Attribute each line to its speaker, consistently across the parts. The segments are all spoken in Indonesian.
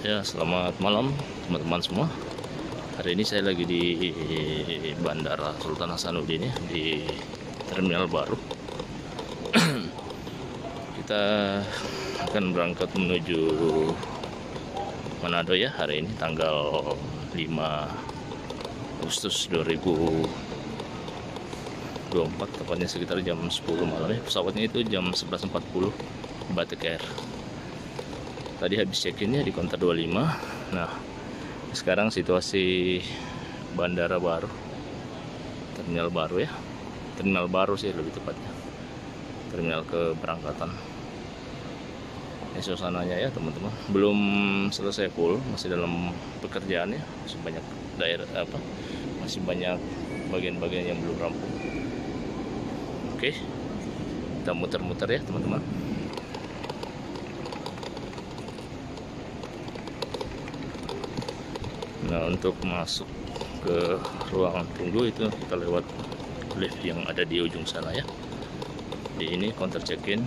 Speaker 1: Ya, selamat malam teman-teman semua. Hari ini saya lagi di Bandara Sultan Hasanuddin ya, di terminal baru. Kita akan berangkat menuju Manado ya hari ini, tanggal 5 Agustus 2024, tepatnya sekitar jam 10 malam ya. Pesawatnya itu jam 11.40 Batik Air. Tadi habis check-in ya di konter 25. Nah, sekarang situasi bandara baru, terminal baru ya, terminal baru sih lebih tepatnya, terminal keberangkatan. Ini suasananya ya teman-teman, belum selesai full, masih dalam pekerjaan ya, masih banyak daerah masih banyak bagian-bagian yang belum rampung. Oke, kita muter-muter ya teman-teman. Nah, untuk masuk ke ruangan tunggu itu kita lewat lift yang ada di ujung sana ya. Di ini counter check-in.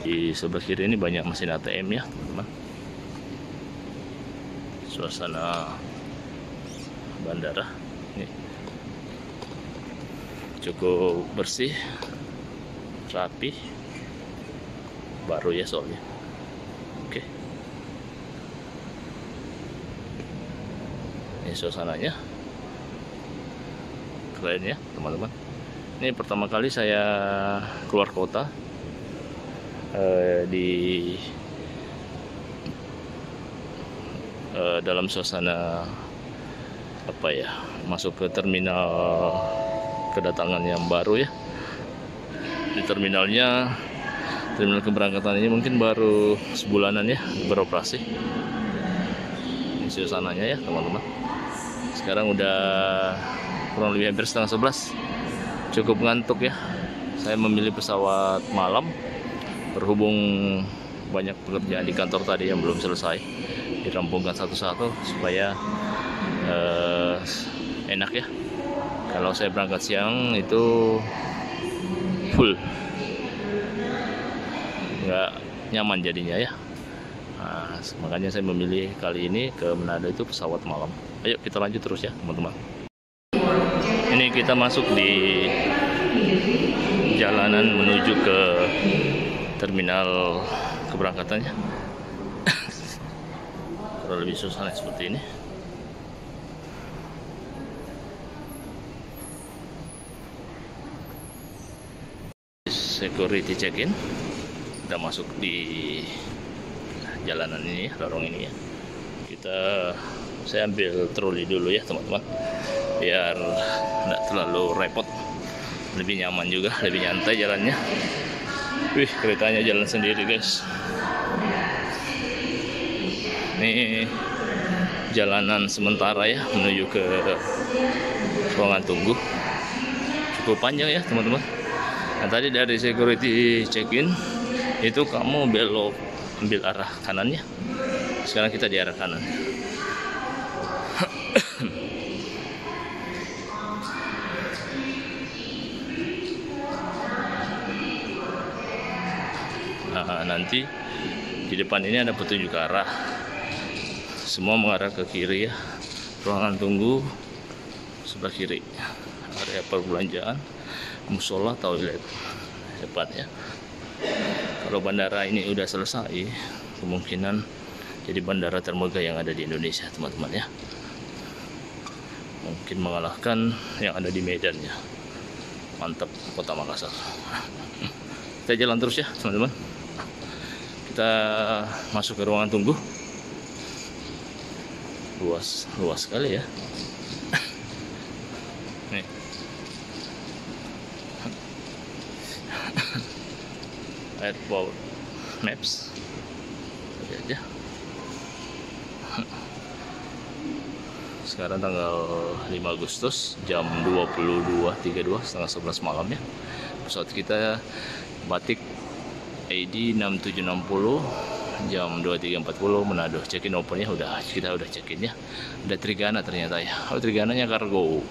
Speaker 1: Di sebelah kiri ini banyak mesin ATM ya, teman-teman. Suasana bandara ini cukup bersih, rapi, baru ya soalnya. Oke, ini suasananya keren ya teman-teman. Ini pertama kali saya keluar kota dalam suasana masuk ke terminal kedatangan yang baru ya. Di terminal keberangkatan ini mungkin baru sebulanan ya beroperasi. Ini suasananya ya teman-teman. Sekarang udah kurang lebih hampir setengah 11, cukup ngantuk ya. Saya memilih pesawat malam berhubung banyak pekerjaan di kantor tadi yang belum selesai, dirampungkan satu-satu supaya enak ya. Kalau saya berangkat siang itu full, nggak nyaman jadinya ya. Nah, makanya saya memilih kali ini ke Manado itu pesawat malam. Ayo kita lanjut terus ya teman-teman. Ini kita masuk di jalanan menuju ke terminal keberangkatannya. Kalau lebih suasana seperti ini. Security check-in, kita masuk di jalanan ini, lorong ini ya. Saya ambil troli dulu ya teman-teman, biar tidak terlalu repot, lebih nyaman juga, lebih nyantai jalannya. Wih, keretanya jalan sendiri guys. Ini jalanan sementara ya menuju ke ruangan tunggu, cukup panjang ya teman-teman. Nah, tadi dari security check-in itu kamu belok ambil arah kanannya. Sekarang kita di arah kanan. Nah, nanti di depan ini ada petunjuk arah. Semua mengarah ke kiri ya. Ruangan tunggu sebelah kiri. Area perbelanjaan, musola, toilet depannya. Kalau bandara ini udah selesai, kemungkinan jadi bandara termegah yang ada di Indonesia teman-teman ya. Mungkin mengalahkan yang ada di Medan ya. Mantap, Kota Makassar. Kita jalan terus ya teman-teman. Kita masuk ke ruangan tunggu. Luas sekali ya. Nih. Airport Maps aja. Sekarang tanggal 5 Agustus jam 22.32, setengah 11 malam ya. Pesawat kita Batik ID 6760 jam 23.40 Manado. Check-in opennya kita udah check-in ya. Ada Trigana ternyata ya. Oh, Trigananya kargo.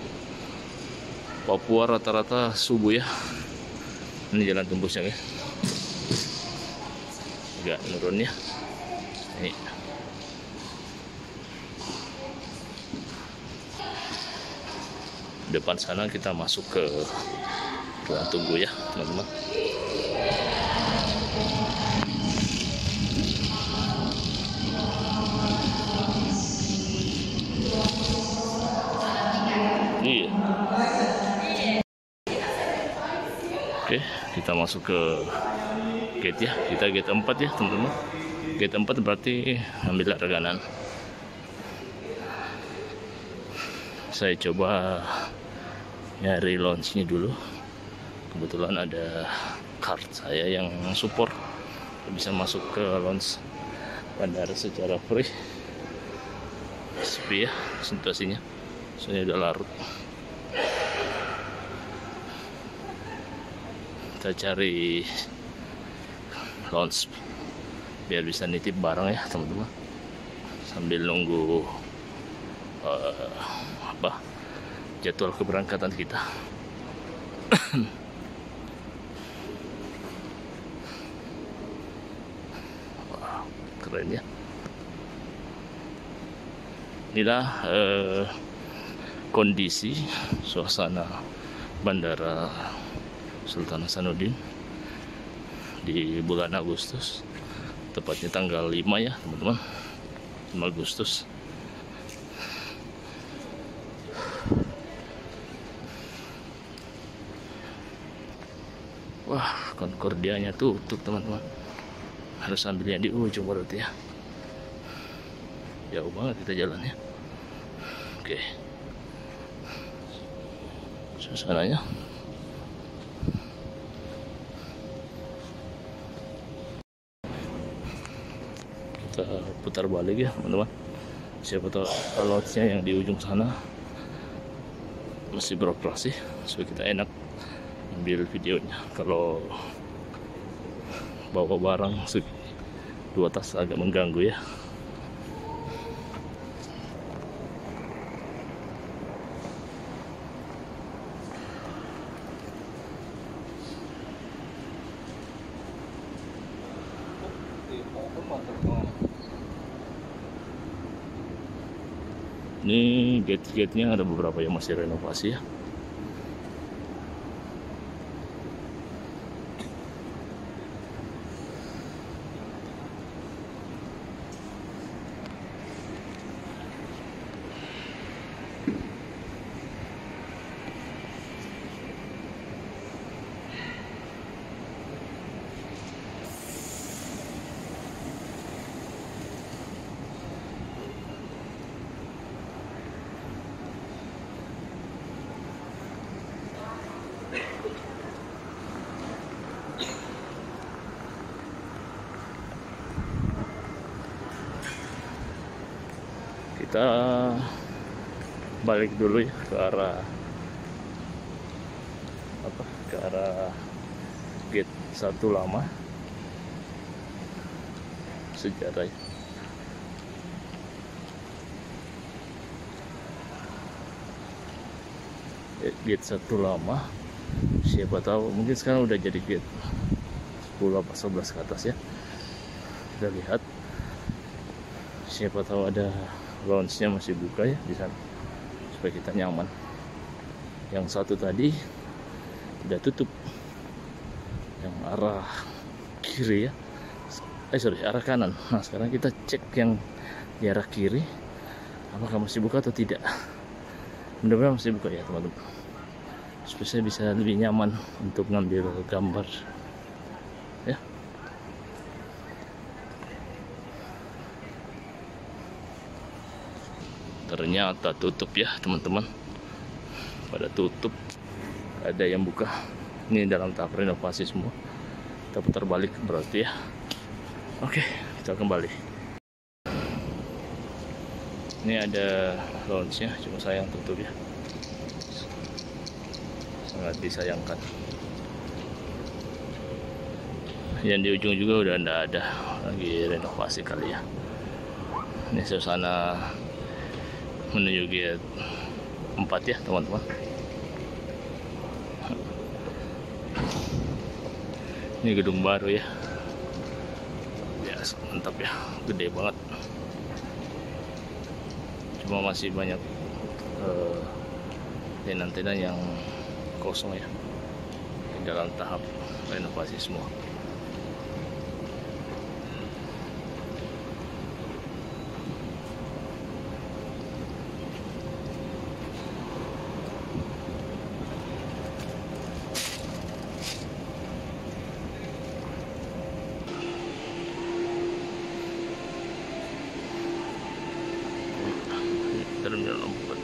Speaker 1: Papua rata-rata subuh ya. Ini jalan tembusnya ya, agak nurun ya. Ini depan sana kita masuk ke ruang tunggu ya teman-teman. Iya. Oke, kita masuk ke gate ya. Kita gate 4 ya teman-teman. Gate 4 berarti ambil arah kanan. Saya coba nyari launch-nya dulu. Kebetulan ada card saya yang support, bisa masuk ke launch bandara secara free. Sepi ya situasinya, soalnya udah larut. Kita cari launch biar bisa nitip barang ya teman-teman, sambil nunggu jadwal keberangkatan kita. Wah, keren ya. Inilah kondisi suasana Bandara Sultan Hasanuddin di bulan Agustus, tepatnya tanggal 5 ya teman-teman, 5 Agustus. Wah, Concordia-nya tutup teman-teman, harus ambilnya di ujung berarti ya. Jauh banget kita jalannya. Oke, suasananya kita putar balik ya teman-teman. Siapa tahu launch-nya yang di ujung sana masih beroperasi, supaya kita enak ambil videonya. Kalau bawa barang 2 tas agak mengganggu ya. Ini gate-gate-nya ada beberapa yang masih renovasi ya. Kita balik dulu ya ke arah gate 1 lama sejarah ya. Gate 1 lama, siapa tahu mungkin sekarang udah jadi gate 10 apa 11 ke atas ya. Kita lihat, siapa tahu ada lounge-nya masih buka ya di sana, supaya kita nyaman. Yang satu tadi udah tutup, yang arah kiri ya, arah kanan. Nah sekarang kita cek yang di arah kiri, apakah masih buka atau tidak. Mudah-mudahan masih buka ya teman-teman, supaya saya bisa lebih nyaman untuk ngambil gambar ya. Ternyata tutup ya teman-teman, pada tutup, ada yang buka. Ini dalam tahap renovasi semua. Kita putar balik berarti ya. Oke, kita kembali. Ini ada launch-nya, cuma sayang tutup ya, sangat disayangkan. Yang di ujung juga udah nggak ada, lagi renovasi kali ya. Ini suasana menuju gate 4 ya teman-teman. Ini gedung baru ya. Ya, mantap ya, gede banget. Cuma masih banyak tenan-tenan yang kosong ya, dalam tahap renovasi semua. Terminal 4.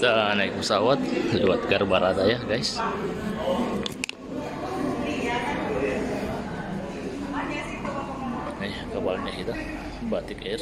Speaker 1: Kita naik pesawat lewat Garbarata ya guys. Nih kapalnya kita, Batik Air.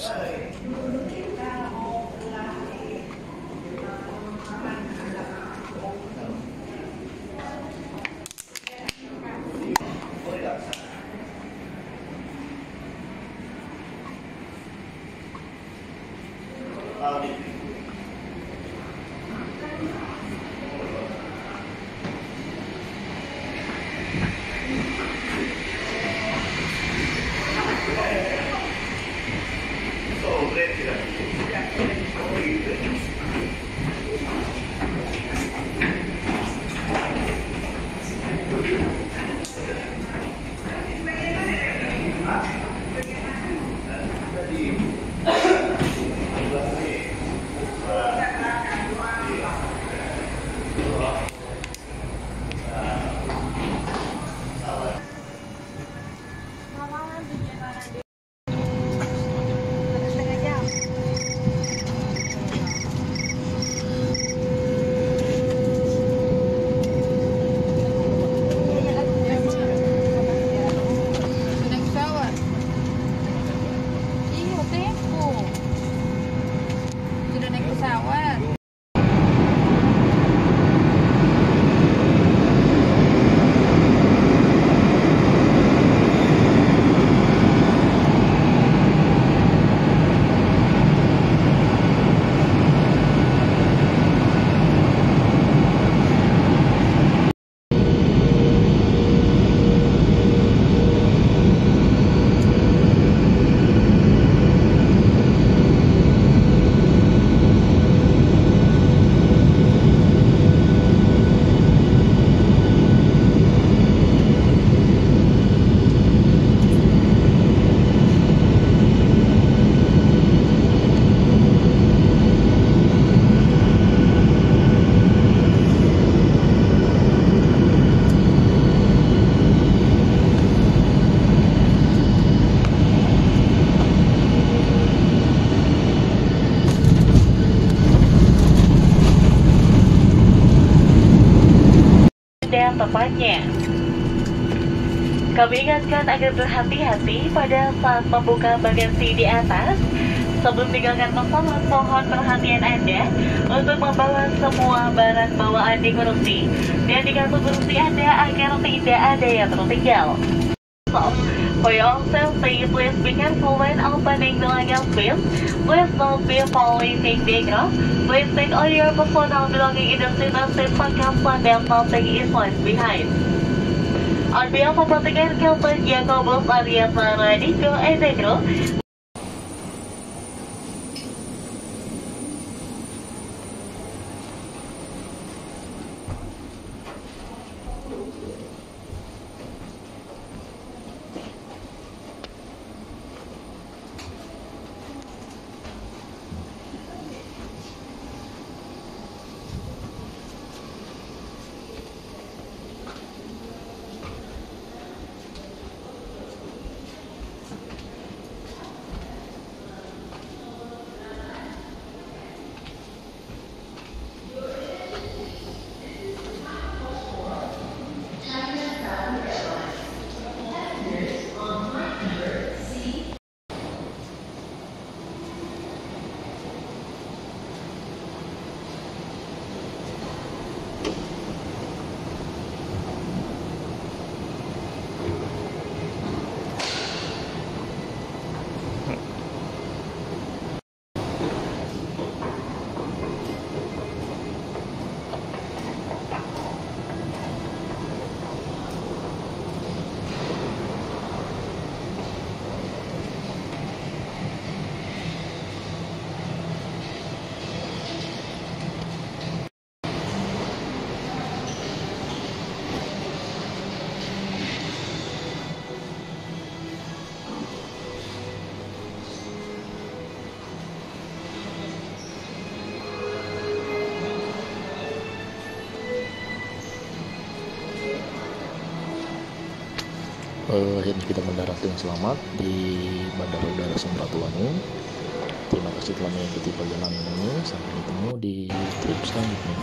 Speaker 2: Tepatnya. Kami ingatkan agar berhati-hati pada saat membuka bagasi di atas. Sebelum meninggalkan pesawat, mohon perhatian Anda untuk membawa semua barang bawaan di kursi dan di kartu kursi Anda agar tidak ada yang tertinggal. For your safety, please be careful when opening the luggage bin. Please don't be falling in the ground. Please take all your personal belongings in the seat pockets and nothing is left behind. On behalf of Captain Jacobus Arias Radiko Edegro,
Speaker 1: Akhirnya kita mendarat dengan selamat di Bandara Udara Samratulangi. Terima kasih telah mengikuti perjalanan ini. Sampai ketemu di trip selanjutnya.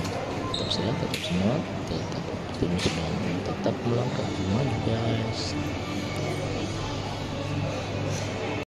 Speaker 1: Tetap sehat, tetap semangat, tetap optimis, dan tetap melangkah maju ke